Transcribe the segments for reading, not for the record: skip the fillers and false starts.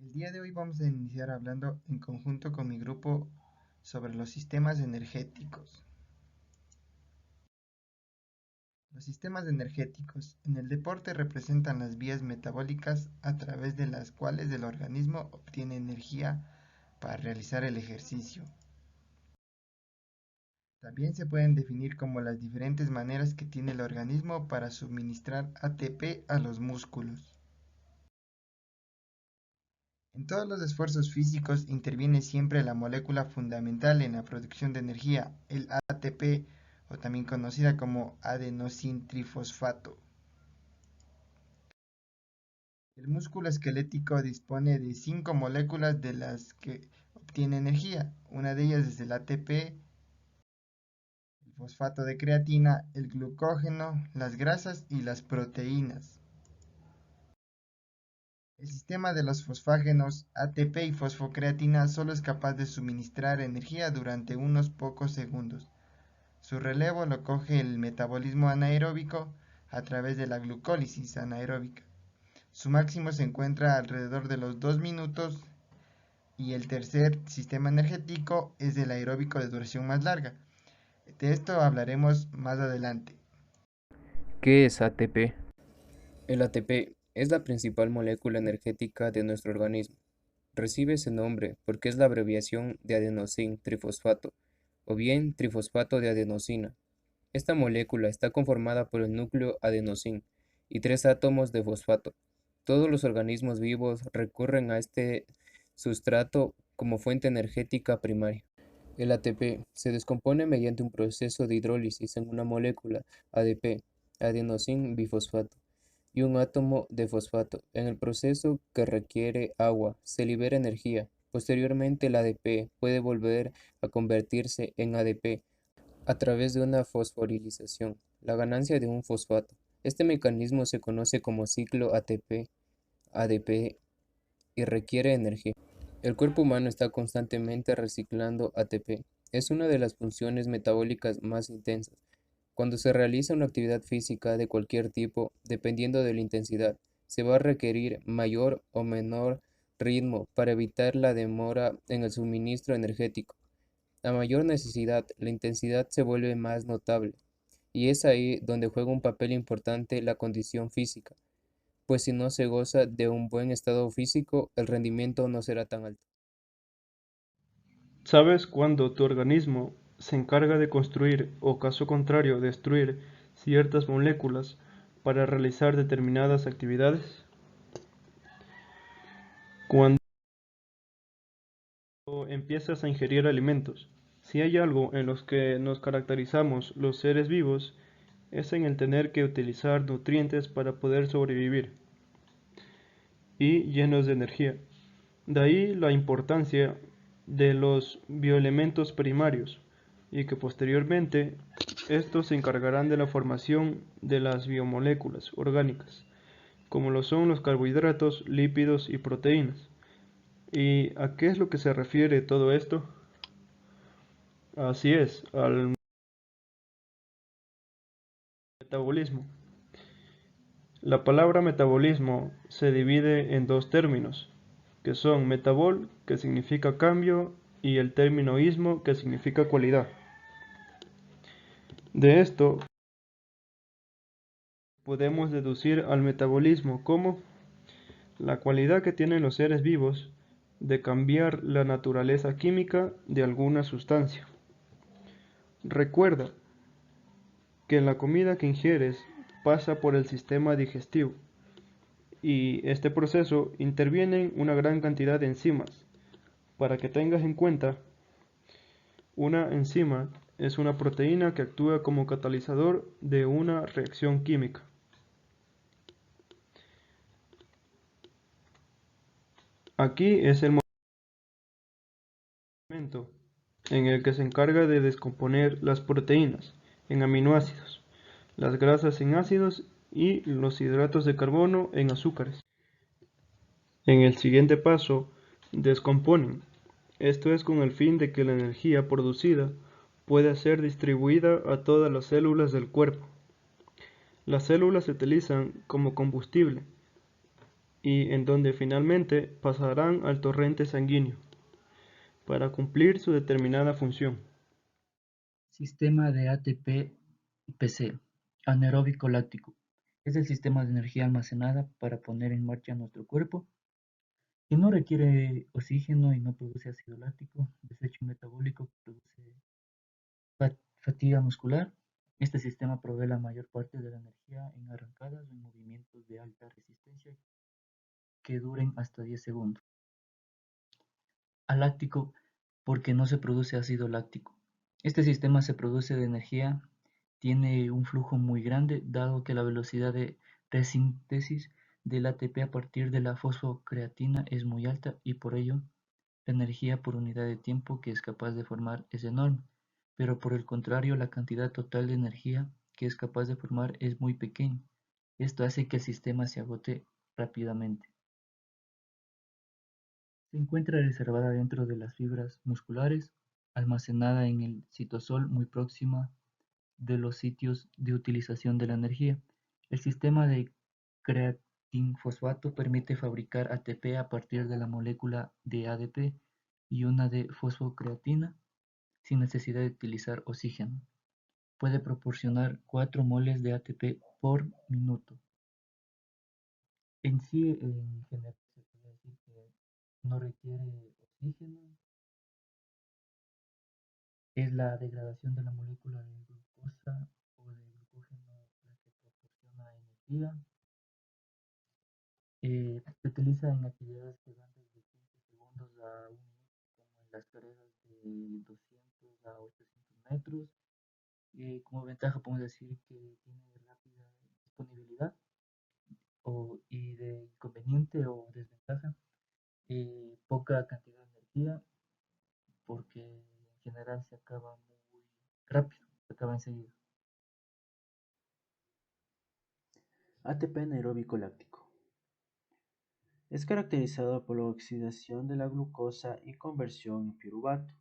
El día de hoy vamos a iniciar hablando en conjunto con mi grupo sobre los sistemas energéticos. Los sistemas energéticos en el deporte representan las vías metabólicas a través de las cuales el organismo obtiene energía para realizar el ejercicio. También se pueden definir como las diferentes maneras que tiene el organismo para suministrar ATP a los músculos. En todos los esfuerzos físicos interviene siempre la molécula fundamental en la producción de energía, el ATP, o también conocida como adenosintrifosfato. El músculo esquelético dispone de 5 moléculas de las que obtiene energía. Una de ellas es el ATP, el fosfato de creatina, el glucógeno, las grasas y las proteínas. El sistema de los fosfágenos ATP y fosfocreatina solo es capaz de suministrar energía durante unos pocos segundos. Su relevo lo coge el metabolismo anaeróbico a través de la glucólisis anaeróbica. Su máximo se encuentra alrededor de los 2 minutos y el tercer sistema energético es el aeróbico de duración más larga. De esto hablaremos más adelante. ¿Qué es ATP? El ATP es la principal molécula energética de nuestro organismo. Recibe ese nombre porque es la abreviación de adenosin trifosfato, o bien trifosfato de adenosina. Esta molécula está conformada por el núcleo adenosin y 3 átomos de fosfato. Todos los organismos vivos recurren a este sustrato como fuente energética primaria. El ATP se descompone mediante un proceso de hidrólisis en una molécula ADP, adenosin bifosfato, y un átomo de fosfato. En el proceso, que requiere agua, se libera energía. Posteriormente, el ADP puede volver a convertirse en ADP a través de una fosforilización, la ganancia de un fosfato. Este mecanismo se conoce como ciclo ATP-ADP y requiere energía. El cuerpo humano está constantemente reciclando ATP. Es una de las funciones metabólicas más intensas. Cuando se realiza una actividad física de cualquier tipo, dependiendo de la intensidad, se va a requerir mayor o menor ritmo para evitar la demora en el suministro energético. A mayor necesidad, la intensidad se vuelve más notable, y es ahí donde juega un papel importante la condición física, pues si no se goza de un buen estado físico, el rendimiento no será tan alto. ¿Sabes cuándo tu organismo se encarga de construir o, caso contrario, destruir ciertas moléculas para realizar determinadas actividades? Cuando empiezas a ingerir alimentos. Si hay algo en los que nos caracterizamos los seres vivos, es en el tener que utilizar nutrientes para poder sobrevivir y llenos de energía. De ahí la importancia de los bioelementos primarios y que posteriormente estos se encargarán de la formación de las biomoléculas orgánicas, como lo son los carbohidratos, lípidos y proteínas. ¿Y a qué es lo que se refiere todo esto? Así es, al metabolismo. La palabra metabolismo se divide en dos términos, que son metabol, que significa cambio, y el término ismo, que significa cualidad. De esto podemos deducir al metabolismo como la cualidad que tienen los seres vivos de cambiar la naturaleza química de alguna sustancia. Recuerda que la comida que ingieres pasa por el sistema digestivo y este proceso intervienen una gran cantidad de enzimas. Para que tengas en cuenta, una enzima es una proteína que actúa como catalizador de una reacción química. Aquí es el momento en el que se encarga de descomponer las proteínas en aminoácidos, las grasas en ácidos y los hidratos de carbono en azúcares. En el siguiente paso, descomponen. Esto es con el fin de que la energía producida pueda ser distribuida a todas las células del cuerpo. Las células se utilizan como combustible y en donde finalmente pasarán al torrente sanguíneo para cumplir su determinada función. Sistema de ATP-PC, anaeróbico láctico. Es el sistema de energía almacenada para poner en marcha nuestro cuerpo que no requiere oxígeno y no produce ácido láctico, desecho metabólico que produce fatiga muscular. Este sistema provee la mayor parte de la energía en arrancadas o en movimientos de alta resistencia que duren hasta 10 segundos. Aláctico porque no se produce ácido láctico. Este sistema se produce de energía, tiene un flujo muy grande dado que la velocidad de resíntesis del ATP a partir de la fosfocreatina es muy alta y por ello la energía por unidad de tiempo que es capaz de formar es enorme, pero por el contrario la cantidad total de energía que es capaz de formar es muy pequeña. Esto hace que el sistema se agote rápidamente. Se encuentra reservada dentro de las fibras musculares, almacenada en el citosol muy próxima de los sitios de utilización de la energía. El sistema de creatinfosfato permite fabricar ATP a partir de la molécula de ADP y una de fosfocreatina sin necesidad de utilizar oxígeno. Puede proporcionar 4 moles de ATP por minuto. En sí, en general, se puede decir que no requiere oxígeno. Es la degradación de la molécula de glucosa o de glucógeno la que proporciona energía. Se utiliza en actividades que van desde 15 segundos a 1 minuto, como en las carreras de 200 a 800 metros. Como ventaja podemos decir que tiene rápida disponibilidad y de inconveniente o desventaja, poca cantidad de energía porque en general se acaba muy rápido, se acaba enseguida. ATP anaeróbico láctico. Es caracterizado por la oxidación de la glucosa y conversión en piruvato.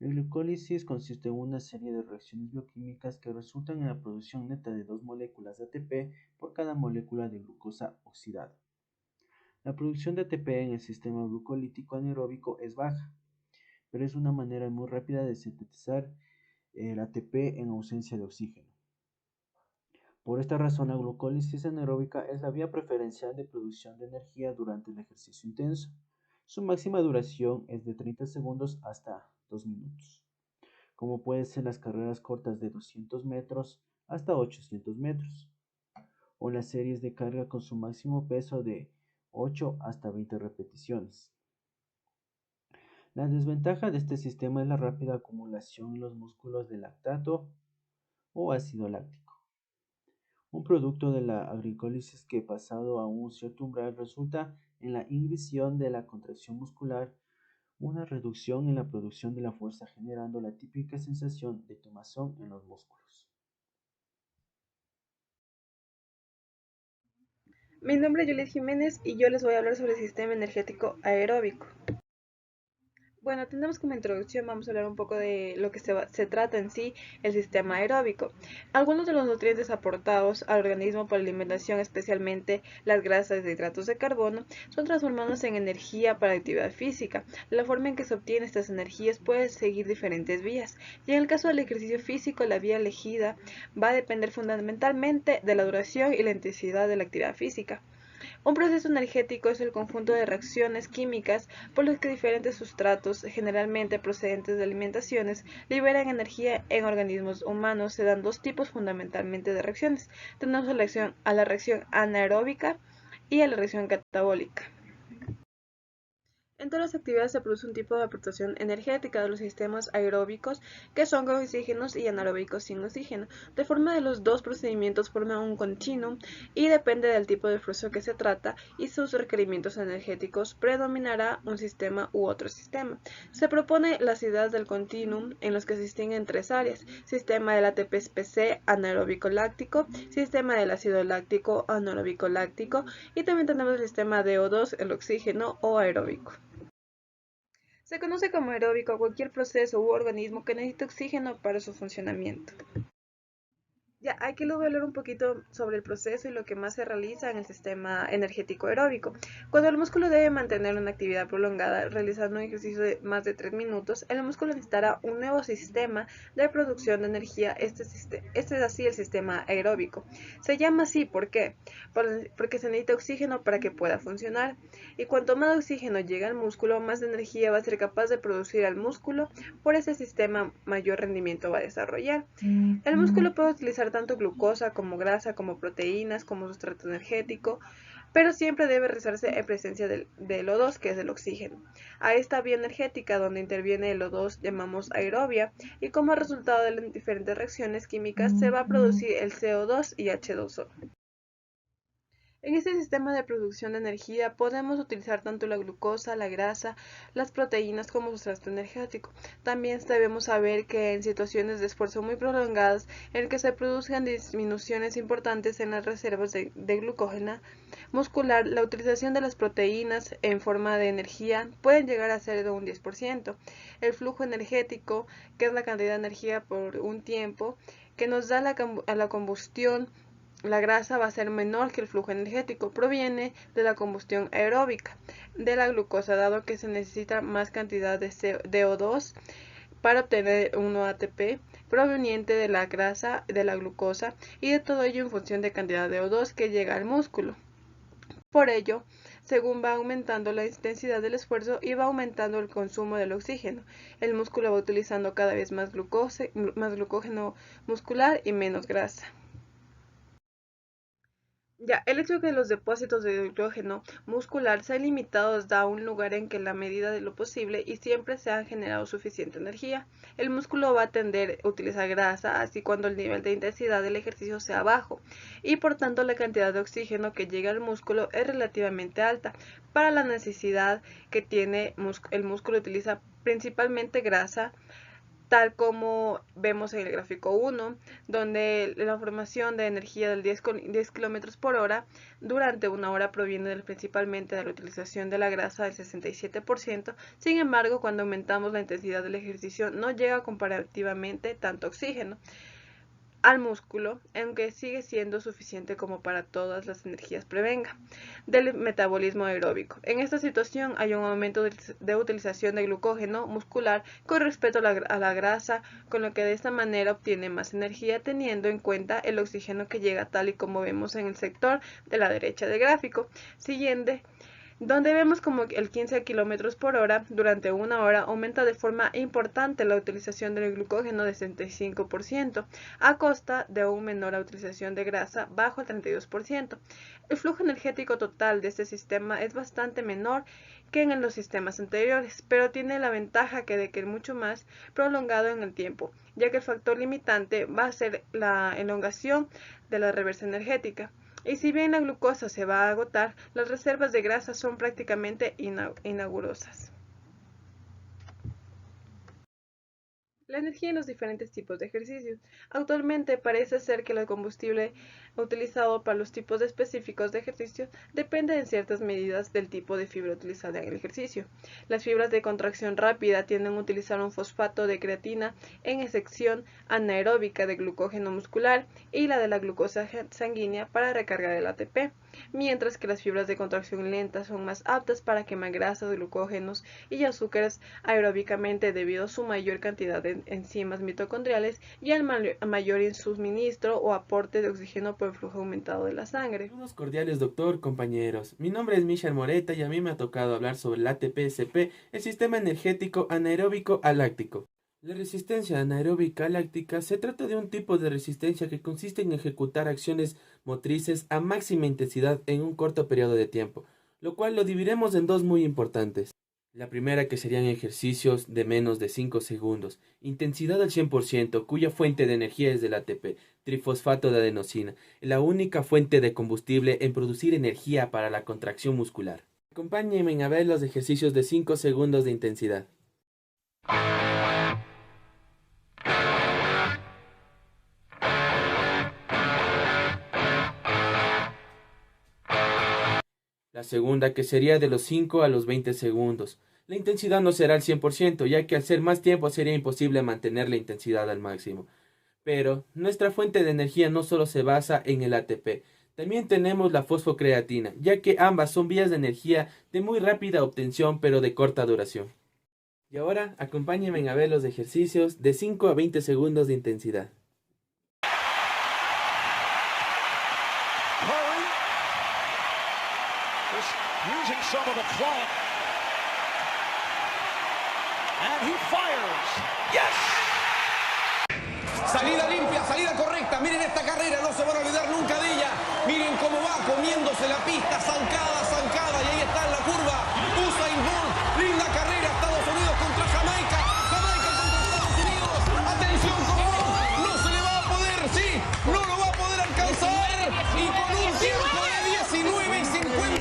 La glucólisis consiste en una serie de reacciones bioquímicas que resultan en la producción neta de 2 moléculas de ATP por cada molécula de glucosa oxidada. La producción de ATP en el sistema glucolítico anaeróbico es baja, pero es una manera muy rápida de sintetizar el ATP en ausencia de oxígeno. Por esta razón, la glucólisis anaeróbica es la vía preferencial de producción de energía durante el ejercicio intenso. Su máxima duración es de 30 segundos hasta 2 minutos, como pueden ser las carreras cortas de 200 metros hasta 800 metros, o las series de carga con su máximo peso de 8 hasta 20 repeticiones. La desventaja de este sistema es la rápida acumulación en los músculos de lactato o ácido láctico. Un producto de la glicólisis que pasado a un cierto umbral resulta en la inhibición de la contracción muscular, una reducción en la producción de la fuerza generando la típica sensación de quemazón en los músculos. Mi nombre es Juliet Jiménez y yo les voy a hablar sobre el sistema energético aeróbico. Bueno, tenemos como introducción, vamos a hablar un poco de lo que se trata en sí el sistema aeróbico. Algunos de los nutrientes aportados al organismo por la alimentación, especialmente las grasas e hidratos de carbono, son transformados en energía para la actividad física. La forma en que se obtienen estas energías puede seguir diferentes vías, y en el caso del ejercicio físico, la vía elegida va a depender fundamentalmente de la duración y la intensidad de la actividad física. Un proceso energético es el conjunto de reacciones químicas por los que diferentes sustratos, generalmente procedentes de alimentaciones, liberan energía en organismos humanos. Se dan dos tipos fundamentalmente de reacciones. Tenemos a la reacción anaeróbica y a la reacción catabólica. En todas las actividades se produce un tipo de aportación energética de los sistemas aeróbicos que son con oxígeno y anaeróbicos sin oxígeno, de forma de los dos procedimientos forman un continuum y depende del tipo de esfuerzo que se trata y sus requerimientos energéticos predominará un sistema u otro sistema. Se propone las ideas del continuum en los que se distinguen tres áreas: sistema del ATP-PC anaeróbico láctico, sistema del ácido láctico anaeróbico láctico y también tenemos el sistema de O2, el oxígeno o aeróbico. Se conoce como aeróbico a cualquier proceso u organismo que necesite oxígeno para su funcionamiento. Ya, aquí les voy a hablar un poquito sobre el proceso y lo que más se realiza en el sistema energético aeróbico. Cuando el músculo debe mantener una actividad prolongada realizando un ejercicio de más de 3 minutos, el músculo necesitará un nuevo sistema de producción de energía. Este es así el sistema aeróbico. Se llama así, ¿por qué? Porque se necesita oxígeno para que pueda funcionar. Y cuanto más oxígeno llega al músculo, más energía va a ser capaz de producir al músculo. Por ese sistema, mayor rendimiento va a desarrollar. El músculo puede utilizar tanto glucosa como grasa, como proteínas, como sustrato energético, pero siempre debe realizarse en presencia del O2, que es el oxígeno. A esta vía energética donde interviene el O2 llamamos aerobia, y como resultado de las diferentes reacciones químicas se va a producir el CO2 y H2O. En este sistema de producción de energía podemos utilizar tanto la glucosa, la grasa, las proteínas como sustrato energético. También debemos saber que en situaciones de esfuerzo muy prolongadas en que se produzcan disminuciones importantes en las reservas de glucógeno muscular, la utilización de las proteínas en forma de energía pueden llegar a ser de un 10%. El flujo energético, que es la cantidad de energía por un tiempo, que nos da a la combustión, la grasa va a ser menor que el flujo energético, proviene de la combustión aeróbica de la glucosa, dado que se necesita más cantidad de O2 para obtener un ATP proveniente de la grasa, de la glucosa, y de todo ello en función de cantidad de O2 que llega al músculo. Por ello, según va aumentando la intensidad del esfuerzo y va aumentando el consumo del oxígeno, el músculo va utilizando cada vez más glucógeno muscular y menos grasa. Ya, el hecho de que los depósitos de glucógeno muscular sean limitados da un lugar en que la medida de lo posible y siempre se ha generado suficiente energía. El músculo va a tender a utilizar grasa, así cuando el nivel de intensidad del ejercicio sea bajo, y por tanto la cantidad de oxígeno que llega al músculo es relativamente alta. Para la necesidad que tiene el músculo utiliza principalmente grasa, tal como vemos en el gráfico 1, donde la formación de energía del 10 km por hora durante una hora proviene principalmente de la utilización de la grasa del 67%. Sin embargo, cuando aumentamos la intensidad del ejercicio no llega comparativamente tanto oxígeno al músculo, aunque sigue siendo suficiente como para todas las energías prevenga del metabolismo aeróbico. En esta situación hay un aumento de utilización de glucógeno muscular con respecto a la grasa, con lo que de esta manera obtiene más energía teniendo en cuenta el oxígeno que llega, tal y como vemos en el sector de la derecha del gráfico siguiente, donde vemos como el 15 km por hora durante una hora aumenta de forma importante la utilización del glucógeno de 65%, a costa de una menor utilización de grasa bajo el 32%. El flujo energético total de este sistema es bastante menor que en los sistemas anteriores, pero tiene la ventaja de que es mucho más prolongado en el tiempo, ya que el factor limitante va a ser la elongación de la reversa energética. Y si bien la glucosa se va a agotar, las reservas de grasa son prácticamente inaugurosas. La energía en los diferentes tipos de ejercicios. Actualmente parece ser que el combustible utilizado para los tipos específicos de ejercicio depende en ciertas medidas del tipo de fibra utilizada en el ejercicio. Las fibras de contracción rápida tienden a utilizar un fosfato de creatina en sección anaeróbica de glucógeno muscular y la de la glucosa sanguínea para recargar el ATP, mientras que las fibras de contracción lenta son más aptas para quemar grasas, glucógenos y azúcares aeróbicamente debido a su mayor cantidad de enzimas mitocondriales y al mayor suministro o aporte de oxígeno por el flujo aumentado de la sangre. Saludos cordiales, doctor, compañeros. Mi nombre es Michel Moreta y a mí me ha tocado hablar sobre el ATP-SP, el sistema energético anaeróbico aláctico. La resistencia anaeróbica láctica se trata de un tipo de resistencia que consiste en ejecutar acciones motrices a máxima intensidad en un corto periodo de tiempo, lo cual lo dividiremos en dos muy importantes. La primera, que serían ejercicios de menos de 5 segundos, intensidad al 100%, cuya fuente de energía es del ATP, trifosfato de adenosina, la única fuente de combustible en producir energía para la contracción muscular. Acompáñenme a ver los ejercicios de 5 segundos de intensidad. La segunda, que sería de los 5 a los 20 segundos. La intensidad no será al 100%, ya que al ser más tiempo sería imposible mantener la intensidad al máximo. Pero nuestra fuente de energía no solo se basa en el ATP, también tenemos la fosfocreatina, ya que ambas son vías de energía de muy rápida obtención pero de corta duración. Y ahora acompáñenme a ver los ejercicios de 5 a 20 segundos de intensidad. Using some of the clock. And he fires. Yes. Salida limpia, salida correcta. Miren esta carrera, no se van a olvidar nunca de ella. Miren cómo va comiéndose la pista, zancada, zancada. Y ahí está en la curva. Usain Bolt, linda carrera. Estados Unidos contra Jamaica. Jamaica contra Estados Unidos. Atención con Bolt. No se le va a poder, sí, no lo va a poder alcanzar. Y con un tiempo de 19:56.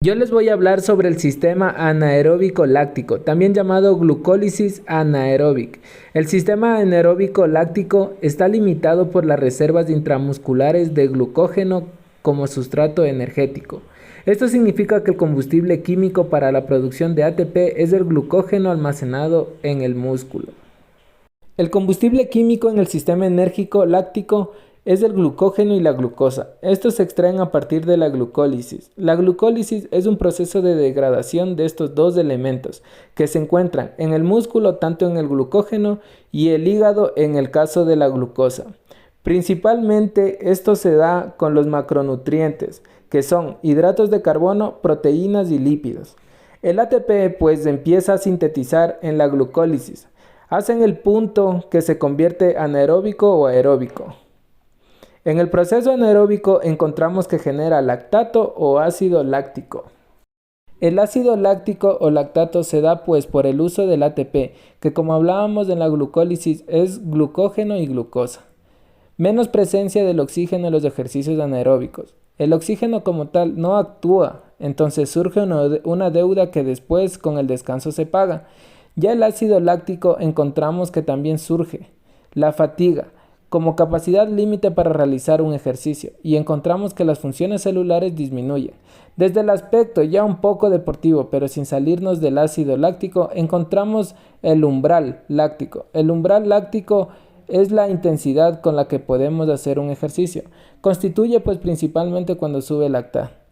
Yo les voy a hablar sobre el sistema anaeróbico láctico, también llamado glucólisis anaeróbica. El sistema anaeróbico láctico está limitado por las reservas intramusculares de glucógeno como sustrato energético. Esto significa que el combustible químico para la producción de ATP es el glucógeno almacenado en el músculo. El combustible químico en el sistema enérgico láctico es el glucógeno y la glucosa. Estos se extraen a partir de la glucólisis. La glucólisis es un proceso de degradación de estos dos elementos que se encuentran en el músculo, tanto en el glucógeno y el hígado en el caso de la glucosa. Principalmente esto se da con los macronutrientes, que son hidratos de carbono, proteínas y lípidos. El ATP pues empieza a sintetizar en la glucólisis. Hacen el punto que se convierte anaeróbico o aeróbico. En el proceso anaeróbico encontramos que genera lactato o ácido láctico. El ácido láctico o lactato se da pues por el uso del ATP, que como hablábamos en la glucólisis es glucógeno y glucosa. Menos presencia del oxígeno en los ejercicios anaeróbicos. El oxígeno como tal no actúa, entonces surge una deuda que después con el descanso se paga. Ya el ácido láctico encontramos que también surge la fatiga como capacidad límite para realizar un ejercicio y encontramos que las funciones celulares disminuyen. Desde el aspecto ya un poco deportivo, pero sin salirnos del ácido láctico, encontramos el umbral láctico. El umbral láctico es la intensidad con la que podemos hacer un ejercicio. Constituye pues principalmente cuando sube lactar.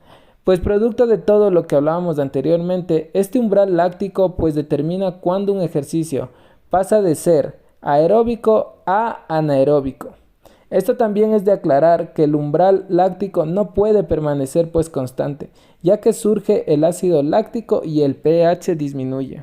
Pues producto de todo lo que hablábamos anteriormente, este umbral láctico pues determina cuándo un ejercicio pasa de ser aeróbico a anaeróbico. Esto también es de aclarar que el umbral láctico no puede permanecer pues constante, ya que surge el ácido láctico y el pH disminuye.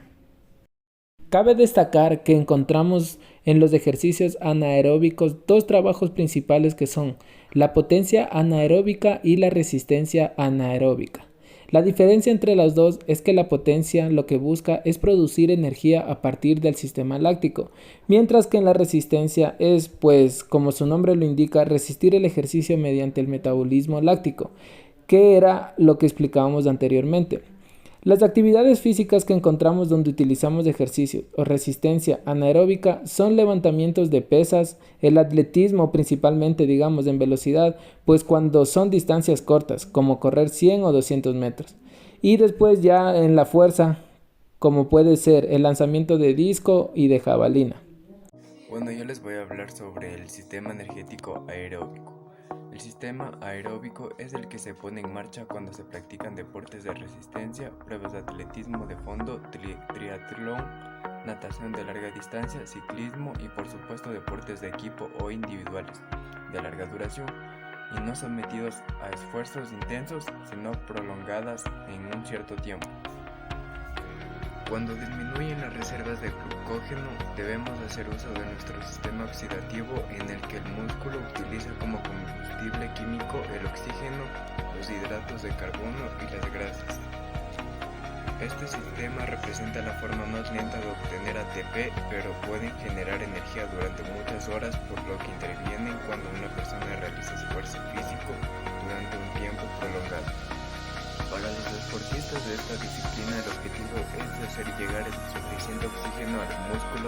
Cabe destacar que encontramos en los ejercicios anaeróbicos dos trabajos principales que son la potencia anaeróbica y la resistencia anaeróbica. La diferencia entre las dos es que la potencia lo que busca es producir energía a partir del sistema láctico, mientras que en la resistencia es, pues, como su nombre lo indica, resistir el ejercicio mediante el metabolismo láctico, que era lo que explicábamos anteriormente. Las actividades físicas que encontramos donde utilizamos ejercicios o resistencia anaeróbica son levantamientos de pesas, el atletismo principalmente digamos en velocidad, pues cuando son distancias cortas como correr 100 o 200 metros. Y después ya en la fuerza como puede ser el lanzamiento de disco y de jabalina. Bueno, yo les voy a hablar sobre el sistema energético aeróbico. El sistema aeróbico es el que se pone en marcha cuando se practican deportes de resistencia, pruebas de atletismo de fondo, triatlón, natación de larga distancia, ciclismo y por supuesto deportes de equipo o individuales de larga duración y no sometidos a esfuerzos intensos sino prolongadas en un cierto tiempo. Cuando disminuyen las reservas de glucógeno, debemos hacer uso de nuestro sistema oxidativo en el que el músculo utiliza como combustible químico el oxígeno, los hidratos de carbono y las grasas. Este sistema representa la forma más lenta de obtener ATP, pero pueden generar energía durante muchas horas, por lo que intervienen cuando una persona realiza esfuerzo físico durante un tiempo prolongado. Para los deportistas de esta disciplina el objetivo es de hacer llegar el suficiente oxígeno a los músculos